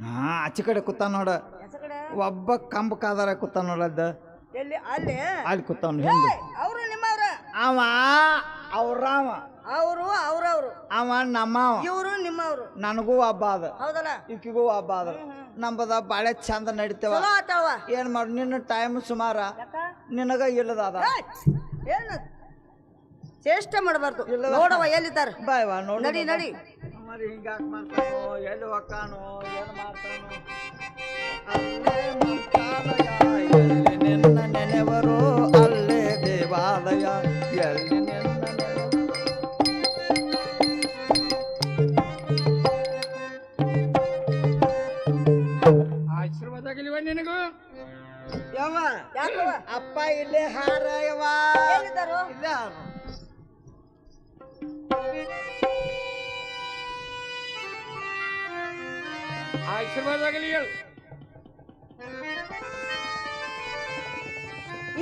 ಹಾ ಆಚೆ ಕಡೆ ಕೂತ ನೋಡ ಒಬ್ಬ ಕಂಬ ಕಾದಾರ ಕೂತ ನೋಡದ್ದ ಎಲ್ಲಿ ಅಲ್ಲಿ ಅಲ್ಲಿ ಕೂತಾನ ಹಿಂದೆ ಅವರು ನಿಮ್ಮವ್ರ ಅವ ಅವ್ರವ ಅವರು ಅವ್ರವ್ರು ಅವ ನಮ್ಮವ ಇವರು ನಿಮ್ಮವ್ರು ನನಗೂ ಹಬ್ಬ ಅದ ಹೌದಲ್ಲ ಈಕಿಗೂ ಹಬ್ಬ ಅದ ನಮ್ಮದ ಬಾಳೆ ಚಂದ ನಡಿತೇವ ಚಲೋ ಆತಾವ ಏನ್ ಮಾಡಿ ನಿನ್ನ ಟೈಮ್ ಸುಮಾರ ನಿನಗ ಇಲ್ಲದ ಅದ ಏನು ಚೇಷ್ಟೆ ಮಾಡಬಾರ್ದು ನೋಡವ ಎಲ್ಲಿದ್ದಾರೆ ಬಾಯ್ ವಾ ನೋಡಿ ನಡಿ ನಡಿ మరి ಹಿಂಗಾಕ್ ಮಾಡ್ತಾನೋ ಎಲ್ಲಿ ಹೊಕ್ಕಾನೋ ಏನು ಮಾಡ್ತಾನೋ ಅಲ್ಲೇ ಮಂತ್ರಾಲಯ ಎಲ್ಲಿ ನಿನ್ನ ನೆನೆವರು ಅಲ್ಲೇ ದೇವಾಲಯ ಎಲ್ಲಿ ನಿನ್ನ ಆಶೀರ್ವಾದ ಆಗಲಿವ ನಿನಗೂ ಯಾವ ಯಾಕವ ಅಪ್ಪ ಇಲ್ಲೇ ಹಾರ ಯವ ಎಲ್ಲಿದ್ದಾರು ಇಲ್ಲ ಆಶೀರ್ವಾದ ಆಗಲಿ ಹೇಳು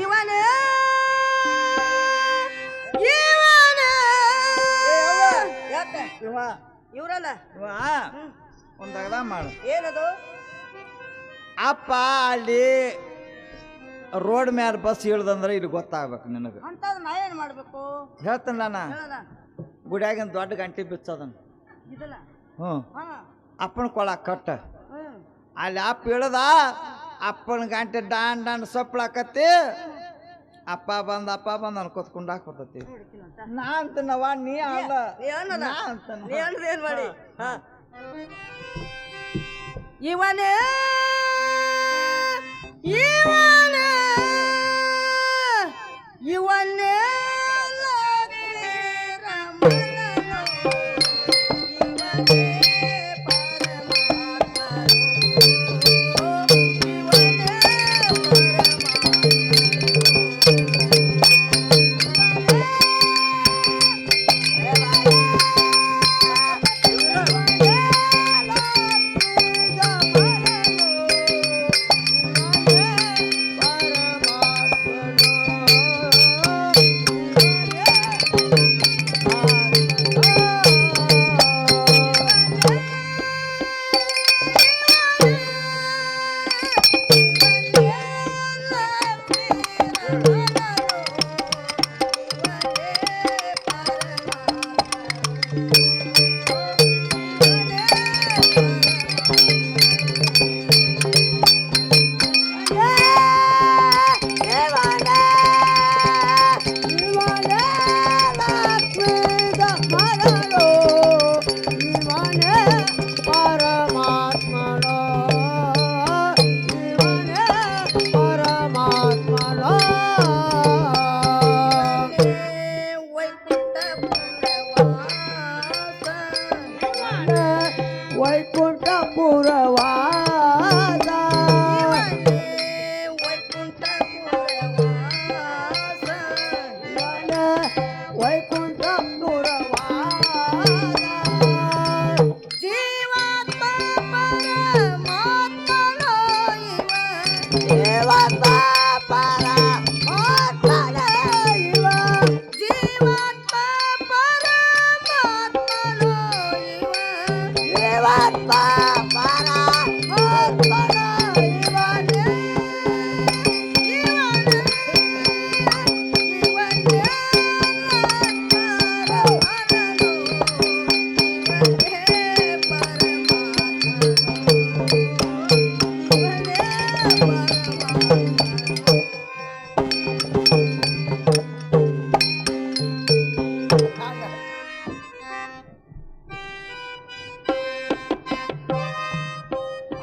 ಇವನ ಇವನ ಯಾಕ ಇವ ಇವ್ರಲ್ಲ ಇವ ಒಂದಾಗ ಮಾಡು ಏನದು ಅಪ್ಪ ಅಲ್ಲಿ ರೋಡ್ ಮ್ಯಾಲ ಬಸ್ ಇಳ್ದಂದ್ರೆ ಇಲ್ಲಿ ಗೊತ್ತಾಗ್ಬೇಕು ನಿನಗೆ ಅಂತದ್ ನಾ ಏನ್ ಮಾಡ್ಬೇಕು ಹೇಳ್ತಾನ ನಾನು ಹೇಳಲ್ಲ ಗುಡಿಯಾಗಿನ ದೊಡ್ಡ ಗಂಟೆ ಬಿಚ್ಚದನ್ ಇದಲ್ಲ ಹ್ಞೂ ಹಾ ಅಪ್ಪನ ಕೊಳ ಕಟ್ಟ ಅಲ್ಲಿ ಅಪ್ಪ ಇಳ್ದ ಅಪ್ಪನ ಗಂಟೆ ಡಾನ್ ಡಾನ್ ಸೊಪ್ಪಳಾಕತ್ತಿ ಅಪ್ಪ ಬಂದ ಅನ್ಕೋತ್ಕೊಂಡು ಹಾಕ್ಬಿಡ್ತತಿ ನಾ ಅಂತನವ ನೀ ಅಲ್ಲ ಏನದ ನಾ ಅಂತನ ನೀ ಅನ್ನದ ಏನ್ ಮಾಡಿ ಹಾ ಇವನೇ ಇವನೇ ಇವನೇ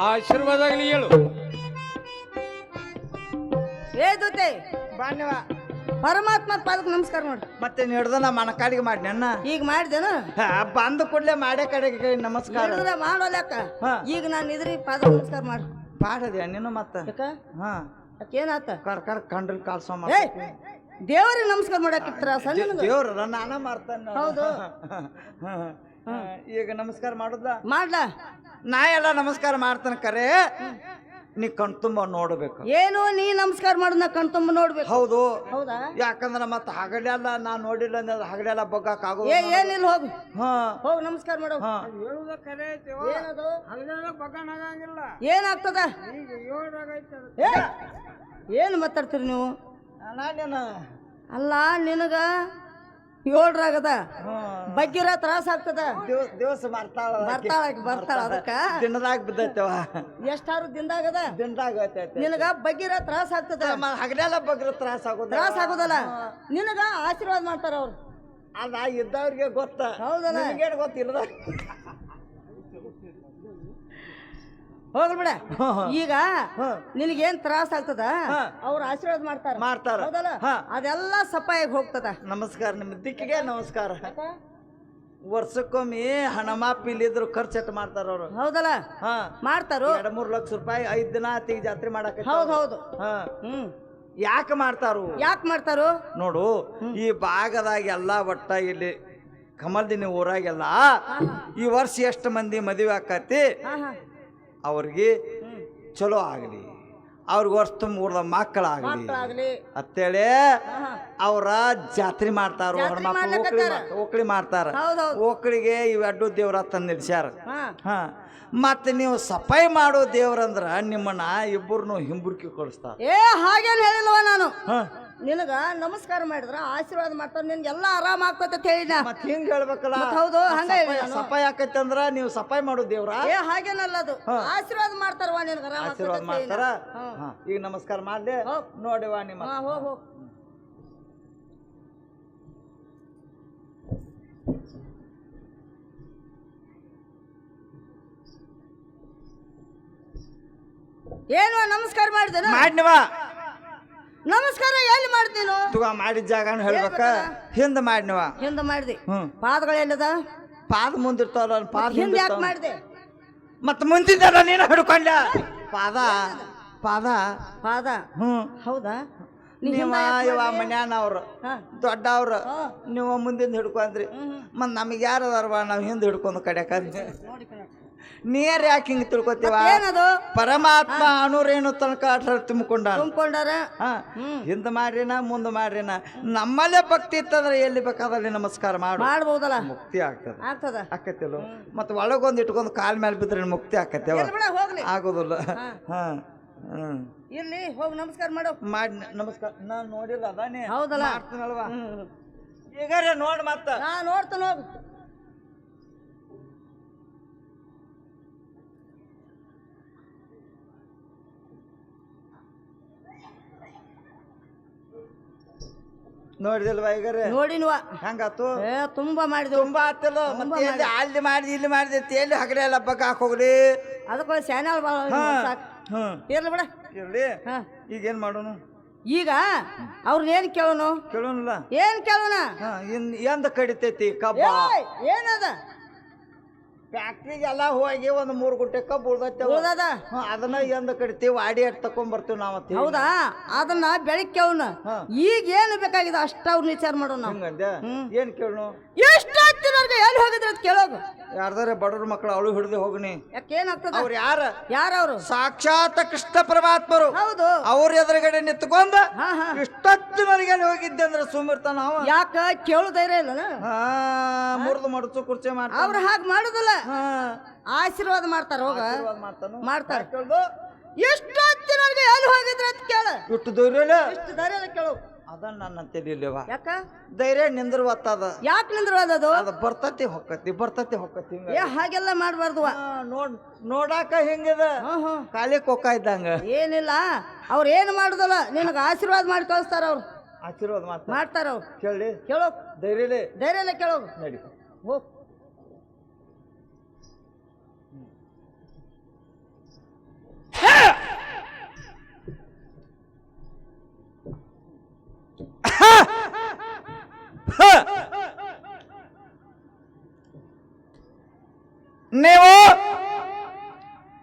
ಆಶೀರ್ವಾದ ಆಗಲಿ ಹೇಳು ಏ ದೂತೆ ಬಾಣ್ಯವ ಪರಮಾತ್ಮ ಪಾದಕ್ಕೆ ನಮಸ್ಕಾರ ನೋಡ್ರಿ ಮತ್ತೆ ಹಿಡ್ದ ನಾ ಮನಕಾಡಿಗೆ ಮಾಡಿ ನನ್ನ ಈಗ ಮಾಡಿದೇನ ಬಂದ ಕೂಡ್ಲೆ ಮಾಡೇ ಕಡೆಗೆ ನಮಸ್ಕಾರ ಮಾಡೋಲ್ಯಾಕ ಹಾ. ಈಗ ನಾನು ಇದ್ರಿ ಪಾದಕ್ಕೆ ನಮಸ್ಕಾರ ಮಾಡಿ ಪಾಡದೆ ನೀನು ಮತ್ತ ಯಾಕ ಹಾ ಏನಾತ ಕರ್ ಕಂಡ್ರಿ ಕಾಲ್ಸೋ ಏ ದೇವರಿಗೆ ನಮಸ್ಕಾರ ಮಾಡಾಕಿತ್ರ ಸಂಜೆ ದೇವ್ರ ನಾನ ಮಾಡ್ತಾನ ಹೌದು. ಈಗ ನಮಸ್ಕಾರ ಮಾಡುದ ಮಾಡ್ಲಾ ನಾ ಎಲ್ಲ ನಮಸ್ಕಾರ ಮಾಡ್ತಾನ ಕರೆ ನೀ ಕಣ್ತುಂಬ ನೋಡ್ಬೇಕು. ಏನು ನೀ ನಮಸ್ಕಾರ ಮಾಡೋದನ್ನ ಕಣ್ತುಂಬ ನೋಡ್ಬೇಕು. ಹೌದು. ಹೌದಾ? ಯಾಕಂದ್ರೆ ಮತ್ತೆ ಹಗಲೆಲ್ಲ ನಾ ನೋಡಿಲ್ಲ ಅಂದ್ರೆ ಹಗಲೆಲ್ಲ ಬಗ್ಗಾಕ ಆಗೋ. ಏನಿಲ್ಲ ಹೋಗು. ಹಾ ಹೋಗಿ ನಮಸ್ಕಾರ ಮಾಡೋ. ಹೇಳುದ ಕರೆ ಐತಿ. ಏನದು? ಹಗಲೆಲ್ಲ ಬಗಣಾಗಂಗಿಲ್ಲ ಏನಾಗ್ತದ ಈಗ 7 ಆಗೈತೆ ಅದು. ಏನು ಮಾತಾಡ್ತೀರಿ ನೀವು ನಾನೇನು ಅಲ್ಲ ನಿನಗ 7ರಾಗದ ಬಗ್ಗಿರ ತ್ರಾಸ ಆಗ್ತದ ದಿವಸ ಬರ್ತಾಳ ಅದಕ್ಕ ದಿನದಾಗ ಬಿದ್ದೈತವ ಎಷ್ಟಾರು ದಿನದಾಗದ ದಿನದಾಗ ನಿನಗ ಬಗ್ಗಿರ ತ್ರಾಸ ಆಗ್ತದ ಹಗಲೆಲ್ಲ ಬಗ್ರ ತ್ರಾಸ ತ್ರಾಸ ಆಗೋದಲ್ಲ ನಿನಗ ಆಶೀರ್ವಾದ ಮಾಡ್ತಾರ ಅವ್ರು ಅದ ಇದ್ದವ್ರಿಗೆ ಗೊತ್ತ ಹೌದಲ್ಲ ನಿನಗೇನು ಗೊತ್ತಿಲ್ಲದ ಹೋಗ್ಲಿ ಬಿಡ ಈಗ ನಿನಗೇನ್ ತ್ರಾಸ ಆಗ್ತದ ಅವ್ರ ಆಶೀರ್ವಾದ ಮಾಡ್ತಾರ ಹೌದಲ್ಲ ಅದೆಲ್ಲ ಸಪ್ಪಾಗಿ ಹೋಗ್ತದ ನಮಸ್ಕಾರ ನಿಮ್ಮ ದಿಕ್ಕಿಗೆ ನಮಸ್ಕಾರ ವರ್ಷಕ್ಕೊಮ್ಮೆ ಹಣಮಾಪ್ ಇಲ್ಲಿದ್ರು ಖರ್ಚು ಮಾಡ್ತಾರ ಅವ್ರು ಹೌದಲ್ಲ ಮಾಡ್ತಾರು 2-3 ಲಕ್ಷ ರೂಪಾಯಿ 5 ದಿನ ಆತಿಗೆ ಜಾತ್ರೆ ಮಾಡಕ ಹೌದು ಯಾಕೆ ಮಾಡ್ತಾರು ನೋಡು ಈ ಭಾಗದಾಗ ಎಲ್ಲ ಒಟ್ಟ ಇಲ್ಲಿ ಕಮಲ್ದಿನಿ ಊರಾಗೆಲ್ಲ ಈ ವರ್ಷ ಎಷ್ಟು ಮಂದಿ ಮದುವೆ ಆಕತಿ ಅವ್ರಿಗೆ ಚಲೋ ಆಗಲಿ ಅವ್ರಿಗೆ ವರ್ಷ ತುಂಬ ಮಕ್ಕಳಾಗಲಿ ಅಂತೇಳಿ ಅವ್ರ ಜಾತ್ರೆ ಮಾಡ್ತಾರ ಓಕಳಿ ಮಾಡ್ತಾರ ಓಕಳಿಗೆ ಇವೆಡ್ಡು ದೇವ್ರ ತಂದು ನಿಲ್ಸ್ಯಾರ ಮತ್ತೆ ನೀವು ಸಫಾಯಿ ಮಾಡೋ ದೇವ್ರಂದ್ರ ನಿಮ್ಮನ್ನ ಇಬ್ಬರನ್ನು ಹಿಂಬುರ್ಕಿ ಕಳಿಸ್ತಾರ ಹಾಗೇನು ಹೇಳಿಲ್ವ ನಾನು ನಿನಗ ನಮಸ್ಕಾರ ಮಾಡಿದ್ರ ಆಶೀರ್ವಾದ ಮಾಡ್ತಾರ ನಿನ್ಗೆಲ್ಲ ಆರಾಮ ಆಗ್ತೈತೆ ಅಂತ ಹೇಳಿನ ಮತ್ ಹಿಂಗ್ ಹೇಳ್ಬೇಕಲ್ಲ ಹೌದು ಹಂಗ ಸಫಾಯಿ ಆಕೈತಿ ಅಂದ್ರ ನೀವು ಸಫಾಯಿ ಮಾಡೋ ದೇವ್ರ ಹಾಗೇನಲ್ಲ ಅದು ಆಶೀರ್ವಾದ ಮಾಡ್ತಾರವಾ ನಿನಗ ಆಶೀರ್ವಾದ ಮಾಡ್ತಾರ ಈಗ ನಮಸ್ಕಾರ ಮಾಡ್ದೆ ನೋಡಿವಾ ನಿಮ್ಮ ಹೋಗ್ ಏನು ನಮಸ್ಕಾರ ಮಾಡಿದೇನ ಮಾಡ್ನಿವ ನಮಸ್ಕಾರ ಎಲ್ಲಿ ಮಾಡ್ತೀನು ಮಾಡಿದ ಜಾಗನು ಹೇಳ್ಬೇಕ ಹಿಂದ ಮಾಡ್ನಿವ ಹಿಂದ ಮಾಡಿದೆ ಪಾದಗಳು ಎಲ್ಲದ ಪಾದ ಮುಂದಿರ್ತಾವಲ್ಲ ಪಾದ ಹಿಂದ ಯಾಕೆ ಮಾಡಿದೆ ಮತ್ತ ಮುಂದಿದ್ದಲ್ಲ ನೀನು ಹಿಡ್ಕೊಂಡ ಪಾದ ಪಾದ ಪಾದ ಹೌದಾ ನೀವ ಇವ ಮನ್ಯಾನವ್ರು ದೊಡ್ಡವ್ರು ನೀವು ಮುಂದಿಂದ ಹಿಡ್ಕೊಂಡ್ರಿ ಮತ್ ನಮಗೆ ಯಾರು ಅದಾರವ ನಾವ್ ಹಿಂದ ಹಿಡ್ಕೊಂಡು ಕಡ್ಯಾಕ ನೀರ್ ಯಾಕೆ ಹಿಂಗ್ ತಿಳ್ಕೊತೀವ ಪರಮಾತ್ಮ ಅಣುರೇನು ತನಕ ತುಂಬಿಕೊಂಡಾರ ಹಿಂದ ಮಾಡ್ರಿನ ಮುಂದ ಮಾಡ್ರಿನ ನಮ್ಮಲ್ಲೇ ಭಕ್ತಿ ಇತ್ತಂದ್ರೆ ಎಲ್ಲಿ ಬೇಕಾದಲ್ಲಿ ನಮಸ್ಕಾರ ಮಾಡ್ಬೋದಲ್ಲ ಮುಕ್ತಿ ಆಗ್ತದ ಆಕತಿಲ್ಲ ಮತ್ ಒಳಗೊಂದ್ ಇಟ್ಕೊಂಡ್ ಕಾಲ್ ಮೇಲೆ ಬಿದ್ರೆ ಮುಕ್ತಿ ಆಕತ್ತೇವ ಆಗೋದಿಲ್ಲ ಇಲ್ಲಿ ಹೋಗಿ ನಮಸ್ಕಾರ ಮಾಡು ಮಾಡಿ ನಮಸ್ಕಾರ ನಾನ್ ನೋಡಿಲ್ಲ ಅದಾನೆ ಹೌದಲ್ಲ ಮಾಡ್ತೀನಲ್ವಾ ಈಗಾರೆ ನೋಡ್ ಮತ್ತ ನಾ ನೋಡ್ತಾನ ಹೋಗ್ ನೋಡಿದಿಲ್ವಾ ಈಗಾರೆ ನೋಡಿನ್ವ ಹಂಗಾತು ತುಂಬಾ ಮಾಡಿದ್ವಿ ತುಂಬಾ ಆತಲ್ಲ ಮತ್ತೆ ಅಲ್ಲಿ ಮಾಡಿದ್ ಇಲ್ಲಿ ಮಾಡಿದೆ ಎಲ್ಲಿ ಹಗರೆ ಎಲ್ಲ ಹಬ್ಬಕ್ಕೆ ಹಾಕೋಗ್ಲಿ ಅದಕ್ಕೆ ಚಾನಲ್ ಇರ್ಲಿ ಬಿಡ ಇರ್ಲಿ ಈಗೇನ್ ಮಾಡೋನು ಈಗ ಅವ್ರನ್ನ ಏನ್ ಕೇಳೋನಲ್ಲ ಏನ್ ಕೇಳೋಣ ಎಂದ ಕಡಿತೈತಿ ಕಬ್ಬ ಏನದ ಫ್ಯಾಕ್ಟ್ರಿಗೆಲ್ಲ ಹೋಗಿ ಒಂದು 3 ಗುಂಟೆ ಕಬ್ಬು ಉಳ್ದೈತೆ ಅದನ್ನ ಎಂದ ಕಡಿತೀವಿ ವಾಡಿ ಅಟ್ ತಕೊಂಡ್ ಬರ್ತೀವಿ ನಾವ್ ಹೌದಾ ಅದನ್ನ ಬೆಳಿಗ್ಗೆ ಅವನ ಈಗ ಏನು ಬೇಕಾಗಿದೆ ಅಷ್ಟ ಅವ್ರನ್ನ ವಿಚಾರ ಮಾಡೋಣ ಹಂಗಂದೆ ಏನ್ ಕೇಳೋಣ ಎಷ್ಟು ಹತ್ತಿನವ್ರಿಗೆ ಎಲ್ಲಿ ಹೋಗಿದ್ರೆ ಅಂತ ಕೇಳೋದು ಯಾರ್ದಾರೆ ಬಡವ್ರ ಮಕ್ಕಳು ಅವಳು ಹಿಡಿದು ಹೋಗ್ನಿ ಯಾಕೇನಾಗ್ತದ ಅವ್ರು ಯಾರವ್ರು ಸಾಕ್ಷಾತ್ ಕೃಷ್ಣ ಪರಮಾತ್ಮರು ಹೌದು ಅವ್ರ ಎದುರುಗಡೆ ನಿಂತ್ಕೊಂಡ ಇಷ್ಟೊತ್ತಿನವರೆಗೆ ಹೋಗಿದ್ದೆ ಅಂದ್ರೆ ಸುಮ್ಮಿರ್ತಾನ ಅವ ಯಾಕ ಕೇಳು ಧೈರ್ಯ ಇಲ್ಲ ಮುರಿದು ಮಡಚು ಕುರ್ಚಿ ಮಾಡ್ತಾರ ಅವ್ರು ಹಾಗೆ ಮಾಡುದಿಲ್ಲ ಆಶೀರ್ವಾದ ಮಾಡ್ತಾರ ಹೋಗ ಮಾಡ್ತಾರ ಎಷ್ಟೊತ್ತಿನವರೆಗೆ ಎಲ್ಲಿ ಹೋಗಿದ್ರೆ ಅಂತ ಕೇಳ ಇಷ್ಟು ಧೈರ್ಯ ಇಷ್ಟು ಧೈರ್ಯ ಕೇಳು ಅದನ್ನ ನನ್ನ ತಿಳಿಲಿವ ಯಾಕ ಧೈರ್ಯ ನಿಂದ್ರವತ್ತದ ಯಾಕೆ ನಿಂದ್ರವದದು ಅದ ಬರ್ತತಿ ಹೊಕ್ಕತಿ ಹಾಗೆಲ್ಲ ಮಾಡ್ಬಾರ್ದು ನೋಡಾಕ ಹೆಂಗದ ಖಾಲಿ ಕೊಕ್ಕ ಇದ್ದಂಗ ಏನಿಲ್ಲ ಅವ್ರ ಏನು ಮಾಡುದಲ್ಲ ನಿನಗ ಆಶೀರ್ವಾದ ಮಾಡಿ ಕಳಿಸ್ತಾರ ಅವ್ರು ಆಶೀರ್ವಾದ ಮಾಡ್ತಾರ ಅವ್ರು ಕೇಳೋ ಧೈರ್ಯ ಕೇಳೋ ನಡಿ ಹೋಗ್ ನೀವು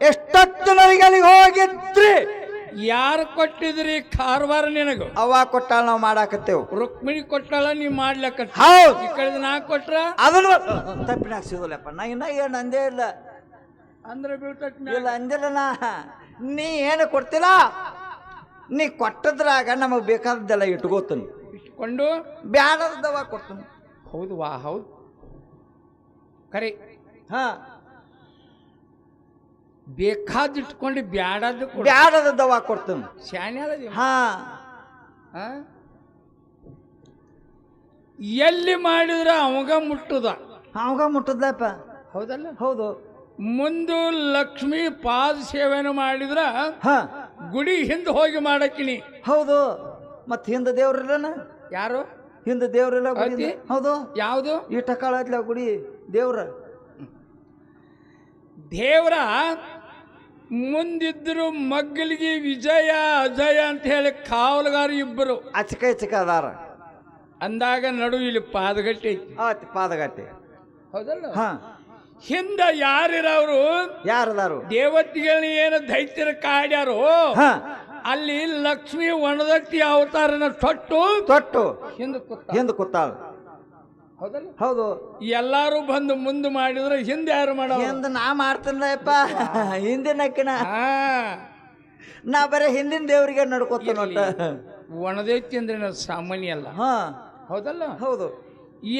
ಎಷ್ಟೊತ್ತಿನವರೆಗೆ ಅಲ್ಲಿಗೆ ಹೋಗಿದ್ರಿ ಯಾರು ಕೊಟ್ಟಿದ್ರಿ ಕಾರವಾರ ನಿನಗ ಅವ ಕೊಟ್ಟಾಳ ನಾವ್ ಮಾಡಾಕತ್ತೇವ್ ರುಕ್ಮಿಣಿ ಕೊಟ್ಟಾಳ ನೀವ್ ಮಾಡ್ಲಕ್ಕ ಹೌದು ಈ ಕಡೆ ನಾ ಕೊಟ್ರ ಅದನ್ನು ತಪ್ಪಿನಾಗ ಸಿಗೋಲ್ಲಪ್ಪ ನಾ ಇನ್ನ ಏನು ಅಂದೇ ಇಲ್ಲ ಅಂದ್ರೆ ಬೀಳ್ತೈತಿ ಇಲ್ಲ ಅಂದಿಲ್ಲ ನಾ ನೀ ಏನು ಕೊಡ್ತಿಲ್ಲ ನೀ ಕೊಟ್ಟದ್ರಾಗ ನಮಗ್ ಬೇಕಾದದ್ದೆಲ್ಲ ಇಟ್ಕೋತೀನಿ ಇಟ್ಕೊಂಡು ಬ್ಯಾಡದವ ಕೊಡ್ತೀನಿ ಹೌದು ಹೌದು ಕರೆ ಬೇಕಾದ್ ಇಟ್ಕೊಂಡು ಬ್ಯಾಡದ ಬ್ಯಾಡದ ದವಾ ಕೊಡ್ತೀನಿ. ಶಾನೆ ಅಲ್ಲದಿ ಹಾ ಎಲ್ಲಿ ಮಾಡಿದ್ರ ಅವಾಗ ಮುಟ್ಟುದ ಅವಾಗ ಮುಟ್ಟದ್ಲಪ್ಪ. ಹೌದಲ್ಲ. ಹೌದು. ಮುಂದು ಲಕ್ಷ್ಮಿ ಪಾದ ಸೇವೆನ ಮಾಡಿದ್ರ ಹಾ ಗುಡಿ ಹಿಂದೆ ಹೋಗಿ ಮಾಡಕ್ಕಿನಿ. ಹೌದು. ಮತ್ ಹಿಂದ ದೇವ್ರಿಲ್ಲನ? ಯಾರು ಹಿಂದ ದೇವ್ರಿಲ್ಲ ಗುಡಿ? ಐತಿ? ಹೌದು. ಯಾವುದು? ಈ ಟಕಾಳ ಐತ್ಲ ಗುಡಿ ದೇವ್ರ. ದೇವ್ರ ಮುಂದಿದ್ರು ಮಗ್ಗಲಿಗೆ ವಿಜಯ ಅಜಯ ಅಂತ ಹೇಳಿ ಕಾವಲುಗಾರ ಇಬ್ಬರು ಅಚಕ ಅದಾರ ಅಂದಾಗ ನಡು ಇಲ್ಲಿ ಪಾದಗಟ್ಟಿ ಐತಿ. ಆತ್ ಪಾದಗಟ್ಟೆ. ಹೌದಲ್ಲ. ಹಾ ಹಿಂದ ಯಾರಿರವ್ರು ಯಾರದಾರು? ದೇವತೆಗಳನ್ನ ಏನು ದೈತ್ಯರ ಕಾಡ್ಯಾರು ಹಾ ಅಲ್ಲಿ ಲಕ್ಷ್ಮಿ ಒಣದಟ್ಟಿ ಅವತಾರನ ತೊಟ್ಟು ಹಿಂದ ಕೂತಾಳ. ಹೌದಲ್ಲ. ಹೌದು. ಎಲ್ಲಾರು ಬಂದು ಮುಂದೆ ಮಾಡಿದ್ರೆ ಹಿಂದೆ ಯಾರು ಮಾಡೋ? ಹಿಂದ ನಾ ಮಾಡ್ತೀನಪ್ಪ. ಹಿಂದಿನಕ್ಕಿನ ನಾ ಬರೀ ಹಿಂದಿನ ದೇವ್ರಿಗೆ ನಡ್ಕೋತ ನೋಟ. ಒಣದೈತಿ ಅಂದ್ರೆ ಸಾಮಾನ್ಯ ಅಲ್ಲ. ಹಾ ಹೌದಲ್ಲ. ಹೌದು.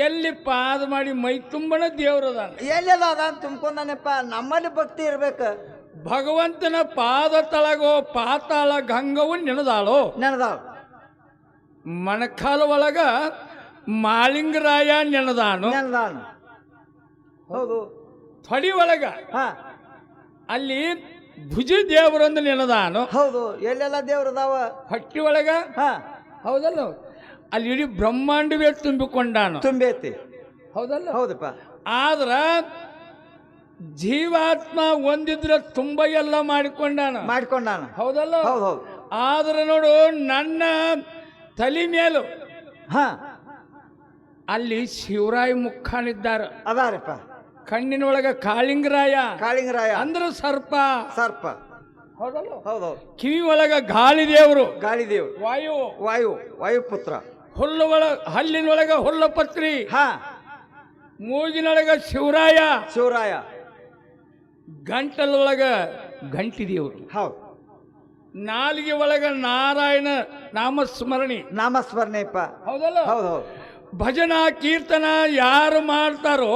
ಎಲ್ಲಿ ಪಾದ ಮಾಡಿ ಮೈ ತುಂಬನ ದೇವ್ರದ ಎಲ್ಲೆಲ್ಲ ಅದ ತುಂಬ್ಕೊಂಡಾನಪ್ಪ. ನಮ್ಮಲ್ಲಿ ಭಕ್ತಿ ಇರ್ಬೇಕ. ಭಗವಂತನ ಪಾದ ತಳಗೋ ಪಾತಾಳ ಗಂಗವು ನೆನದಾಳು. ಮಣಕಾಲ ಒಳಗ ಮಾಳಿಂಗರಾಯ ನೆನದಾನು. ಹೌದು. ತೊಡಿ ಒಳಗ ಅಲ್ಲಿ ಭುಜ ದೇವರೊಂದು ನೆನದಾನು. ಹೌದು. ಎಲ್ಲೆಲ್ಲ ದೇವ್ರದಾವ. ಹೊಟ್ಟಿ ಒಳಗ ಹೌದಲ್ಲ. ಅಲ್ಲಿ ಇಡೀ ಬ್ರಹ್ಮಾಂಡವೇ ತುಂಬಿಕೊಂಡಾನು. ತುಂಬೈತಿ. ಹೌದಲ್ಲ. ಹೌದಪ್ಪ. ಆದ್ರ ಜೀವಾತ್ಮ ಒಂದಿದ್ರೆ ತುಂಬ ಎಲ್ಲ ಮಾಡಿಕೊಂಡಾನ. ಹೌದಲ್ಲ. ಹೌದು. ಆದ್ರ ನೋಡು ನನ್ನ ತಲೆ ಮೇಲು ಅಲ್ಲಿ ಶಿವರಾಯ ಮುಖಾನಿದ್ದಾರ ಅದಾರಪ್ಪ. ಕಣ್ಣಿನೊಳಗ ಕಾಳಿಂಗರಾಯ ಅಂದ್ರ ಸರ್ಪ. ಹೌದಲ್ಲ. ಹೌದು. ಕಿವಿ ಒಳಗ ಗಾಳಿ ದೇವರು ವಾಯುಪುತ್ರ. ಹಲ್ಲಿನೊಳಗ ಹುಲ್ಲಪತ್ರಿ. ಮೂಗಿನೊಳಗ ಶಿವರಾಯ. ಗಂಟಲೊಳಗ ಗಂಟಿ ದೇವರು. ಹೌದು. ನಾಲಿಗೆ ಒಳಗ ನಾರಾಯಣ ನಾಮಸ್ಮರಣೆಪ್ಪ. ಹೌದಲ್ಲ. ಹೌದು. ಭಜನಾ ಕೀರ್ತನ ಯಾರು ಮಾಡ್ತಾರೋ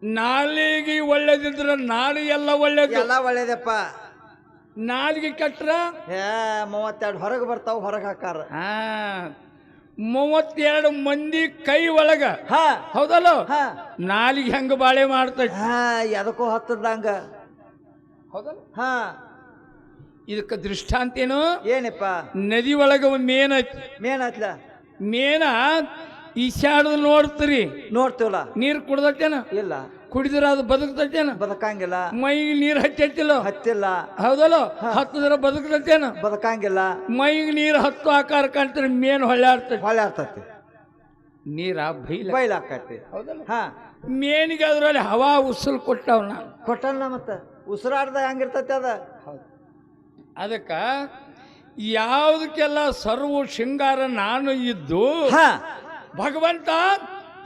ನಾಲಿಗೆ ಒಳ್ಳೇದಿದ್ರ ನಾಡಿ ಎಲ್ಲ ಒಳ್ಳೇದಪ್ಪ. ನಾಲಿಗೆ ಕಟ್ರ 32 ಹೊರಗೆ ಬರ್ತಾವ. ಹೊರಗೆ ಹಾಕಾರ 32 ಮಂದಿ ಕೈ ಒಳಗ. ಹೌದಲ್ಲ. ನಾಲಿಗೆ ಹೆಂಗ ಬಾಳೆ ಮಾಡ್ತೈತಿ. ಎದಕ್ಕೂ ಹತ್ತದಂಗ. ಹೌದಲ್ಲ. ಇದಕ್ಕ ದೃಷ್ಟಾಂತ ಏನು? ಏನಪ್ಪ? ನದಿ ಒಳಗ ಮೇನ್ ಐತ್ಲ. ಮೇನ ಈಶಾಡದ್ ನೋಡ್ತೀವಲ್ಲ. ನೀರ್ ಕುಡ್ದತ್ತೇನ? ಇಲ್ಲ. ಕುಡಿದ್ರ ಅದು ಬದುಕ್ತೇನ? ಬದುಕಂಗಿಲ್ಲ. ಮೈಗೆ ನೀರ್ ಹತ್ತಿಲ್ಲ. ಹೌದಲ್ಲ. ಹತ್ತದ್ರ ಬದುಕ್ತೇನ? ಬದುಕಂಗಿಲ್ಲ. ಮೈಗೆ ನೀರ್ ಹತ್ತು ಆಕಾರ ಕಾಣ್ತಾರೆ. ಮೇನ್ ಹೊಳ್ಯಾಡ್ತೈತಿ. ನೀರ ಬೈಲಾಕತಿ. ಹೌದಲ್ಲ. ಮೇನಿಗೆ ಅದ್ರಲ್ಲಿ ಹವಾ ಉಸುಲ್ ಕೊಟ್ಟವನ ಮತ್ತ ಉಸಿರಾಡ್ದ ಹೆಂಗಿರ್ತೈತಿ ಅದ. ಅದಕ್ಕ ಯಾವುದಕ್ಕೆಲ್ಲ ಸರ್ವ ಶೃಂಗಾರ ನಾನು ಇದ್ದು ಭಗವಂತ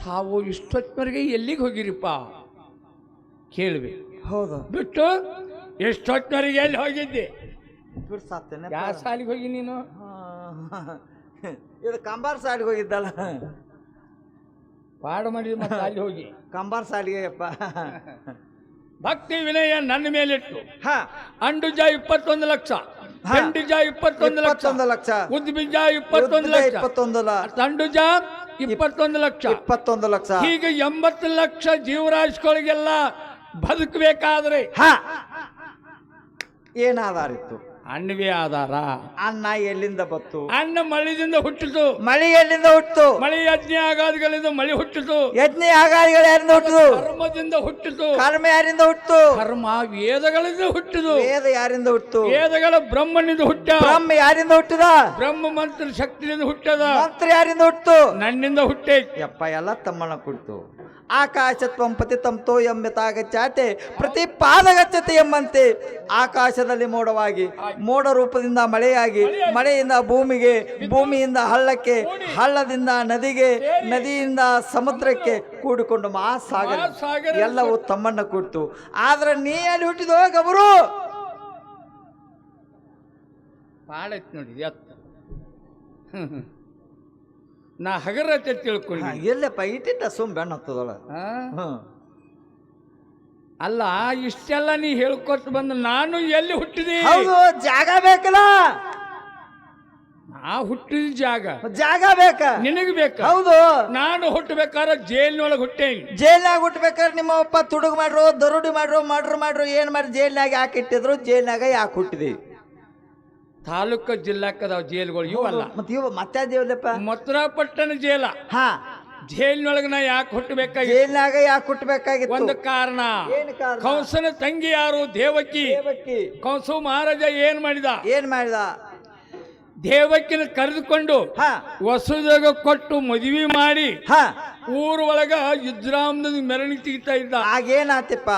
ತಾವು ಇಷ್ಟೊತ್ತವರೆಗೆ ಎಲ್ಲಿಗೆ ಹೋಗಿರಿಪ್ಪ ಕೇಳ್ಬೇಕು. ಹೌದು. ಬಿಟ್ಟು ಎಷ್ಟೊತ್ತವರೆಗೆ ಎಲ್ಲಿ ಹೋಗಿದ್ದೆ? ಬಿಡ್ಸಾತೇನೆ. ಯಾವ ಸಾಲಿಗೆ ಹೋಗಿ ನೀನು? ಇದು ಕಂಬಾರ ಸಾಲಿಗೆ ಹೋಗಿದ್ದಲ್ಲ. ಪಾಡು ಮಾಡಿದ ಮತ್ತೆ ಅಲ್ಲಿ ಹೋಗಿ ಕಂಬಾರ ಸಾಲಿಗೆ ಅಪ್ಪ. ಭಕ್ತಿ ವಿನಯ ನನ್ನ ಮೇಲಿಟ್ಟು ಅಂಡುಜ 21 ಲಕ್ಷ, ಗಂಡುಜ 21 ಲಕ್ಷ, ಉದ್ಬಿಜ 21 ಲಕ್ಷ, ತಂಡುಜ 21 ಲಕ್ಷ, ಹೀಗೆ 80 ಲಕ್ಷ ಜೀವರಾಶಿಗಳಿಗೆಲ್ಲ ಬದುಕಬೇಕಾದ್ರೆ ಏನಾಧಾರಿತ್ತು? ಅನ್ನವೇ ಆಧಾರ. ಅನ್ನ ಎಲ್ಲಿಂದ ಬತ್ತು? ಅನ್ನ ಮಳೆಯಿಂದ ಹುಟ್ಟಿತು. ಮಳೆ ಎಲ್ಲಿಂದ ಹುಟ್ಟಿತು? ಮಳೆ ಯಜ್ಞ ಆಗಾದಿಗಳಿಂದ ಮಳೆ ಹುಟ್ಟಿತು. ಯಜ್ಞ ಆಗಾದಿಗಳು ಯಾರಿಂದ ಹುಟ್ಟಿತು? ಕರ್ಮದಿಂದ ಹುಟ್ಟಿತು. ಕರ್ಮ ಯಾರಿಂದ ಹುಟ್ಟಿತು? ಕರ್ಮ ವೇದಗಳಿಂದ ಹುಟ್ಟಿತು. ವೇದ ಯಾರಿಂದ ಹುಟ್ಟಿತು? ವೇದಗಳ ಬ್ರಹ್ಮನಿಂದ ಹುಟ್ಟ. ಬ್ರಹ್ಮ ಯಾರಿಂದ ಹುಟ್ಟಿದ? ಬ್ರಹ್ಮ ಮಂತ್ರ ಶಕ್ತಿಯಿಂದ ಹುಟ್ಟದ. ಮಂತ್ರ ಯಾರಿಂದ ಹುಟ್ಟಿತು? ನನ್ನಿಂದ ಹುಟ್ಟೆ. ಯಪ್ಪ ಎಲ್ಲ ತಮ್ಮನ ಕುಳಿತು. ಆಕಾಶತ್ವಂ ಪತಿತಂತೋ ಎಂಬತಾಗಚ್ಚಾತೆ ಪ್ರತಿ ಪಾದಗಚ್ಚತೆ ಎಂಬಂತೆ ಆಕಾಶದಲ್ಲಿ ಮೋಡವಾಗಿ, ಮೋಡ ರೂಪದಿಂದ ಮಳೆಯಾಗಿ, ಮಳೆಯಿಂದ ಭೂಮಿಗೆ, ಭೂಮಿಯಿಂದ ಹಳ್ಳಕ್ಕೆ, ಹಳ್ಳದಿಂದ ನದಿಗೆ, ನದಿಯಿಂದ ಸಮುದ್ರಕ್ಕೆ ಕೂಡಿಕೊಂಡು ಮಹಾಸಾಗರ ಎಲ್ಲವೂ ತಮ್ಮನ್ನ ಕೂಡ್ತು. ಆದ್ರೆ ನೀ ಅಲ್ಲಿ ಹುಟ್ಟಿದೋ ಗಬರು ಪಾಡೈತ್ ನೋಡಿ. ನಾ ಹಗರತೆ ತಿಳ್ಕೊಂಡು ಎಲ್ಲಪ್ಪ ಇಟ್ಟಿದ್ದ ಸುಮ್ ಬೆಣ್ಣ ಹತ್ತದಳ. ಅಲ್ಲ ಇಷ್ಟೆಲ್ಲ ನೀ ಹೇಳ್ಕೊತ ಬಂದ ನಾನು ಎಲ್ಲಿ ಹುಟ್ಟಿದಿ? ಹೌದು, ಜಾಗ ಬೇಕಲ್ಲ, ನಾ ಹುಟ್ಟಿದ ಜಾಗ ಜಾಗ ಬೇಕ ನಿನಗ್ ಬೇಕ. ಹೌದು, ನಾನು ಹುಟ್ಟಬೇಕಾದ್ರೆ ಜೈಲಿನೊಳಗೆ ಹುಟ್ಟೇನಿ. ಜೈಲ್ನಾಗ ಹುಟ್ಬೇಕಾದ್ರೆ ನಿಮ್ಮ ಅಪ್ಪ ತುಡುಗ್ ಮಾಡ್ರು, ದರೋಡಿ ಮಾಡ್ರು ಏನ್ ಮಾಡಿ ಜೈಲ್ನಾಗ ಯಾಕೆ ಇಟ್ಟಿದ್ರು, ಜೈಲ್ನಾಗ ಯಾಕೆ ಹುಟ್ಟಿದಿ? ತಾಲೂಕು ಜಿಲ್ಲಾಕ್ಕದಾವ ಜೈಲ್ಗಳು ಇವಲ್ಲ. ಮತ್ತೆ ಇವು ಮತ್ತೆ ದೇವಲ್ಲಪ್ಪ ಮಥುರಾ ಪಟ್ಟಣ ಜೈಲ. ಹಾ, ಜೈಲಿನೊಳಗೆ ನಾ ಯಾಕೆ ಹುಟ್ಟಬೇಕಾಗಿ? ಜೈಲ್ನಾಗ ಯಾಕೆ ಹುಟ್ಟಬೇಕಾಗಿತ್ತು? ಒಂದು ಕಾರಣ. ಏನ್ ಕಾರಣ? ಕಂಸನ ತಂಗಿ ಯಾರು? ದೇವಕಿ. ದೇವಕಿ. ಕಂಸ ಮಹಾರಾಜ ಏನ್ ಮಾಡಿದ? ಏನ್ ಮಾಡಿದ? ದೇವಕಿನ ಕರೆದುಕೊಂಡು ಹಾ, ವಸುದಾಗ ಕೊಟ್ಟು ಮದುವೆ ಮಾಡಿ ಹಾ, ಊರ ಒಳಗ ಯುದ್ರಾಮದ ಮೆರವಣಿಗೆ ತೆಗಿತಾ ಇದ್ದ. ಆಗೇನಾತಿಪ್ಪ?